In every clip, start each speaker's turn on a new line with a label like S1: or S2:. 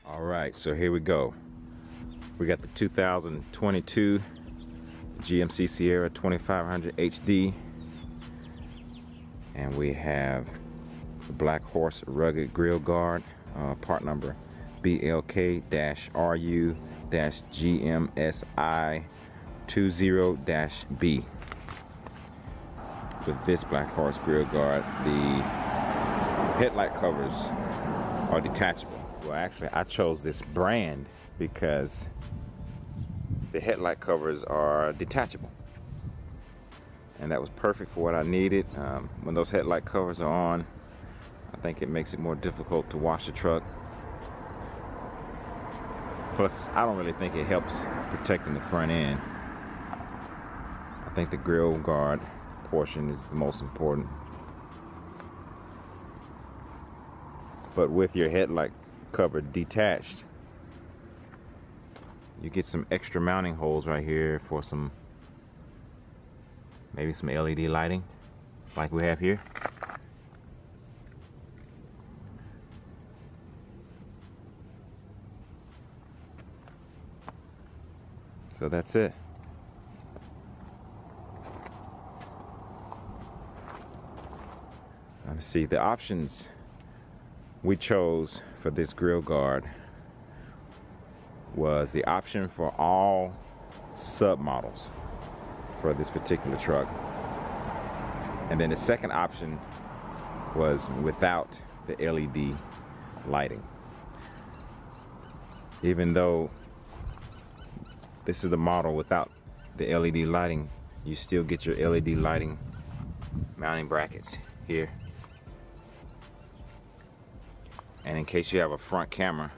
S1: Alright, so here we go. We got the 2022 GMC Sierra 2500 HD, and we have the Black Horse Rugged Grill Guard, part number BLK-RU-GMSI20-B. With this Black Horse Grill Guard, the headlight covers are detachable. Well, actually, I chose this brand because the headlight covers are detachable, and that was perfect for what I needed. When those headlight covers are on, I think it makes it more difficult to wash the truck. Plus, I don't really think it helps protecting the front end. I think the grill guard portion is the most important. But with your headlight cover detached, you get some extra mounting holes right here for some, maybe some LED lighting like we have here. So that's it. Let me see, the options we chose for this grill guard was the option for all submodels for this particular truck, and then the second option was without the LED lighting. Even though this is the model without the LED lighting, you still get your LED lighting mounting brackets here. And in case you have a front camera,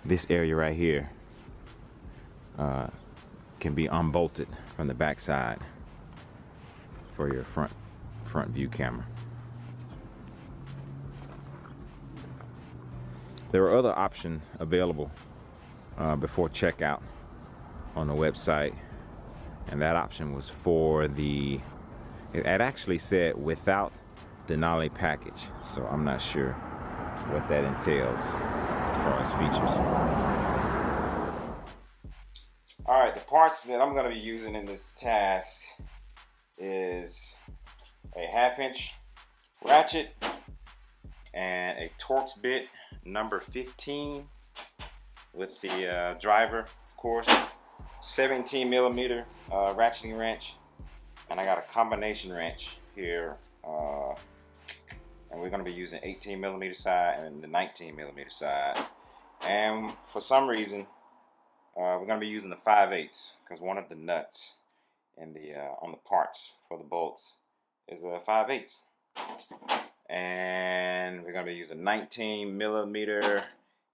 S1: this area right here can be unbolted from the back side for your front view camera. There are other options available before checkout on the website, and that option was for the, it actually said without Denali package, so I'm not sure what that entails as far as features. Alright, the parts that I'm going to be using in this task is a 1/2" ratchet and a Torx bit number 15 with the driver, of course, 17mm ratcheting wrench, and I got a combination wrench here. And we're going to be using 18mm side and the 19mm side. And for some reason, we're going to be using the 5/8 because one of the nuts in the on the parts for the bolts is a 5/8. And we're going to be using 19mm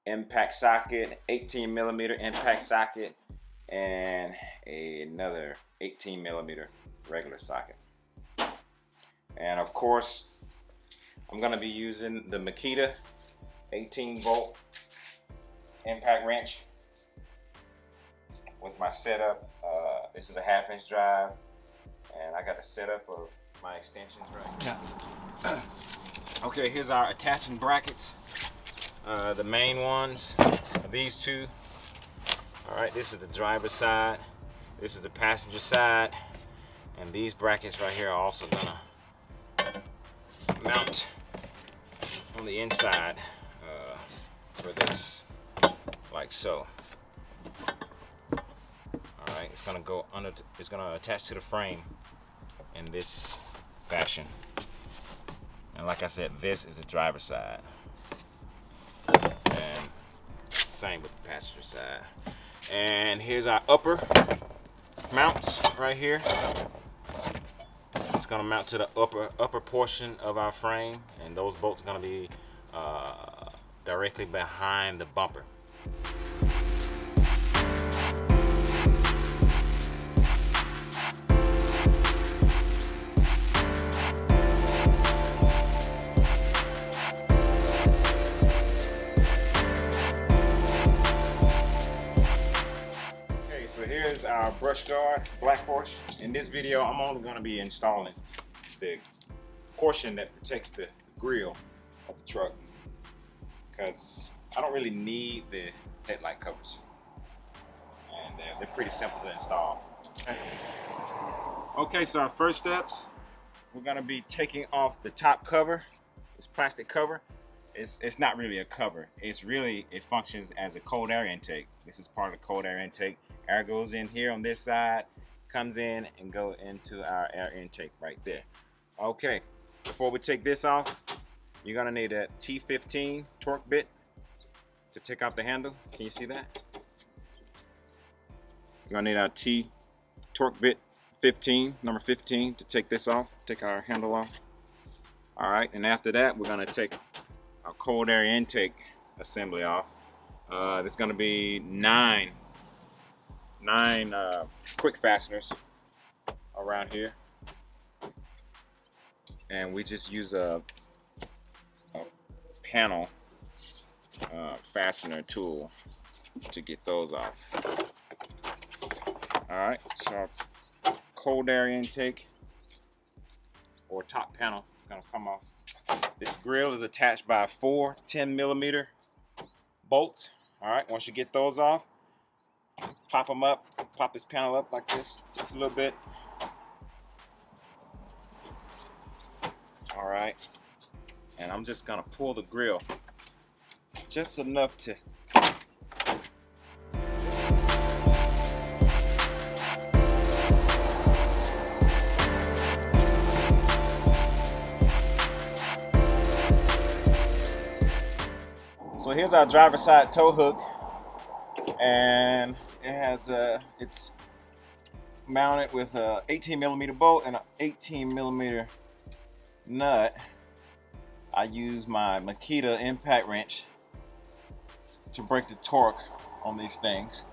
S1: impact socket, 18mm impact socket, and another 18mm regular socket. And of course, I'm going to be using the Makita 18-volt impact wrench with my setup. This is a 1/2" drive, and I got the setup of my extensions right here. Yeah. Okay, here's our attaching brackets. The main ones are these two. Alright, this is the driver's side. This is the passenger side. And these brackets right here are also gonna mount on the inside for this, like so. Alright, it's gonna go under, it's gonna attach to the frame in this fashion. And like I said, this is the driver's side. And same with the passenger side. And here's our upper mounts right here. It's gonna mount to the upper portion of our frame, and those bolts are gonna be directly behind the bumper. so here's our brush guard, Black Horse. In this video, I'm only going to be installing the portion that protects the grill of the truck, because I don't really need the headlight covers, and they're pretty simple to install. Okay, so our first steps, we're going to be taking off the top cover, this plastic cover. It's not really a cover. It functions as a cold air intake. This is part of the cold air intake. Air goes in here on this side, comes in and go into our air intake right there. Okay, before we take this off, you're gonna need a T15 torque bit to take out the handle. Can you see that? You're gonna need our T torque bit 15, number 15, to take this off, take our handle off. All right, and after that, we're gonna take our cold air intake assembly off. There's going to be nine quick fasteners around here, and we just use a panel fastener tool to get those off. All right, so our cold air intake or top panel is going to come off. This grill is attached by 4 10mm bolts. All right, once you get those off, pop them up, pop this panel up like this, just a little bit. All right, and I'm just gonna pull the grill just enough to So here's our driver's side tow hook, and it has it's mounted with a 18mm bolt and an 18mm nut. I use my Makita impact wrench to break the torque on these things.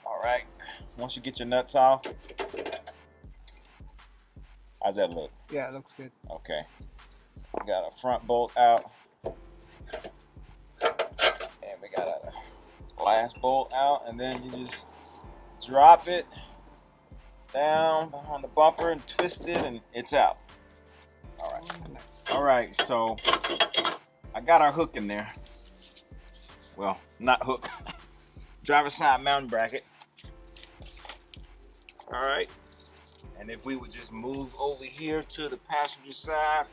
S1: All right, once you get your nuts off, how's that look?
S2: Yeah, it looks good.
S1: Okay, we got a front bolt out. And we got a last bolt out, and then you just drop it down behind the bumper and twist it, and it's out. All right, so I got our hook in there. Well, not hook, driver's side mounting bracket. All right, and if we would just move over here to the passenger side,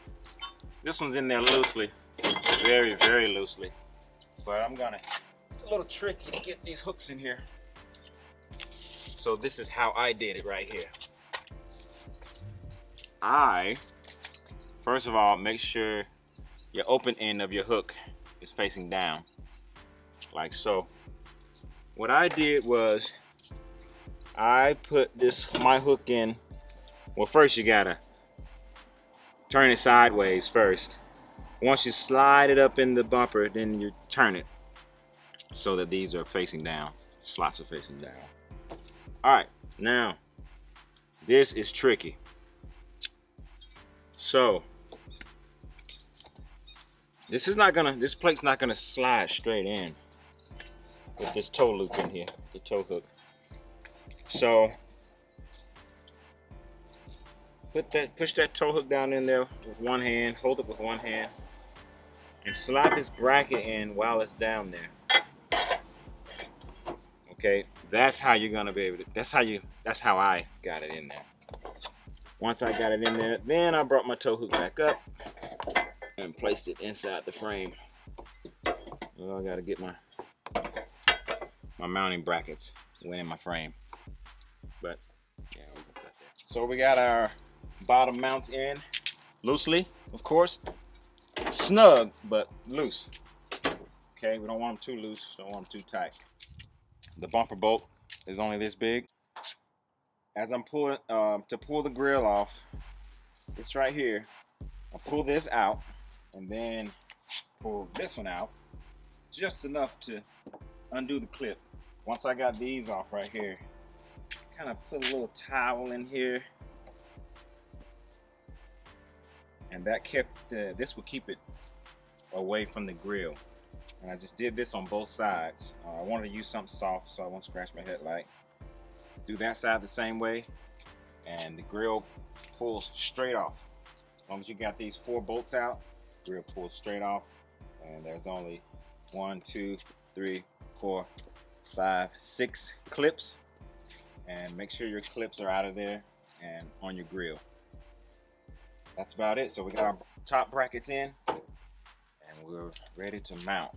S1: this one's in there loosely. Very, very loosely, but it's a little tricky to get these hooks in here. So this is how I did it right here. First of all, make sure your open end of your hook is facing down, like so. What I did was I put my hook in. Well, first you gotta turn it sideways first. Once you slide it up in the bumper, then you turn it so that these are facing down, slots are facing down. All right, now this is tricky. So this plate's not gonna slide straight in with this toe loop in here, the toe hook. So push that toe hook down in there with one hand, hold it with one hand, and slide this bracket in while it's down there. Okay, that's how you're gonna be able to, that's how I got it in there. Once I got it in there, then I brought my toe hook back up and placed it inside the frame. Well, I gotta get my mounting brackets went in my frame. But yeah, we'll put that there. So we got our bottom mounts in loosely, of course. Snug, but loose. Okay, we don't want them too loose, don't want them too tight. The bumper bolt is only this big. As I'm pulling, to pull the grill off, it's right here. I'll pull this out and then pull this one out, just enough to undo the clip. Once I got these off right here, kind of put a little towel in here, and that kept this will keep it away from the grill. And I just did this on both sides. I wanted to use something soft so I won't scratch my headlight. Do that side the same way, and the grill pulls straight off. As long as you got these 4 bolts out, grill pulls straight off. And there's only 1, 2, 3, 4, 5, 6 clips. And make sure your clips are out of there and on your grill. That's about it. So we got our top brackets in, and we're ready to mount.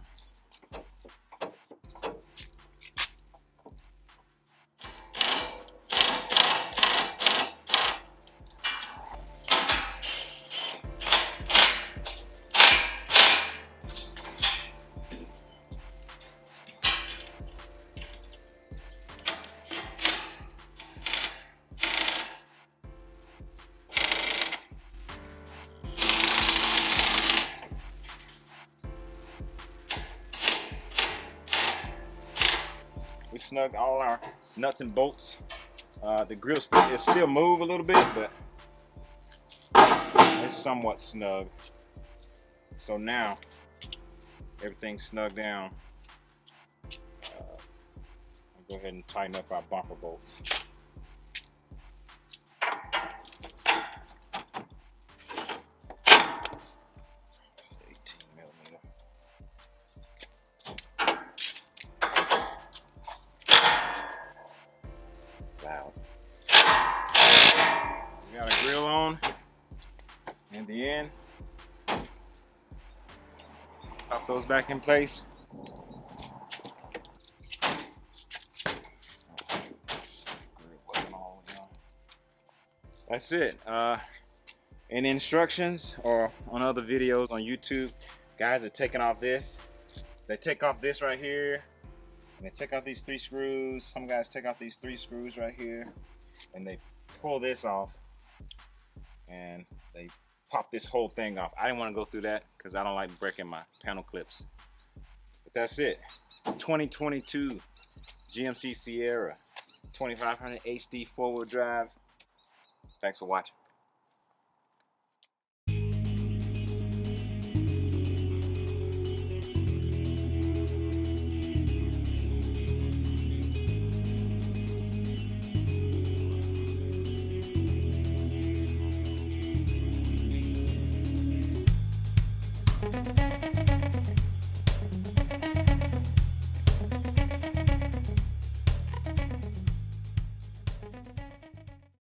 S1: We snug all our nuts and bolts. The grill is still move a little bit, but it's somewhat snug. So now everything's snug down. I'll go ahead and tighten up our bumper bolts. It's 18mm. Loud. We got a grill on in the end. Pop those back in place. That's it. In instructions or on other videos on YouTube, guys are taking off this. They take off this right here. And they take off these 3 screws. Some guys take off these 3 screws right here, and they pull this off, and they pop this whole thing off. I didn't want to go through that because I don't like breaking my panel clips. But that's it. 2022 GMC Sierra 2500 HD 4-wheel drive. Thanks for watching.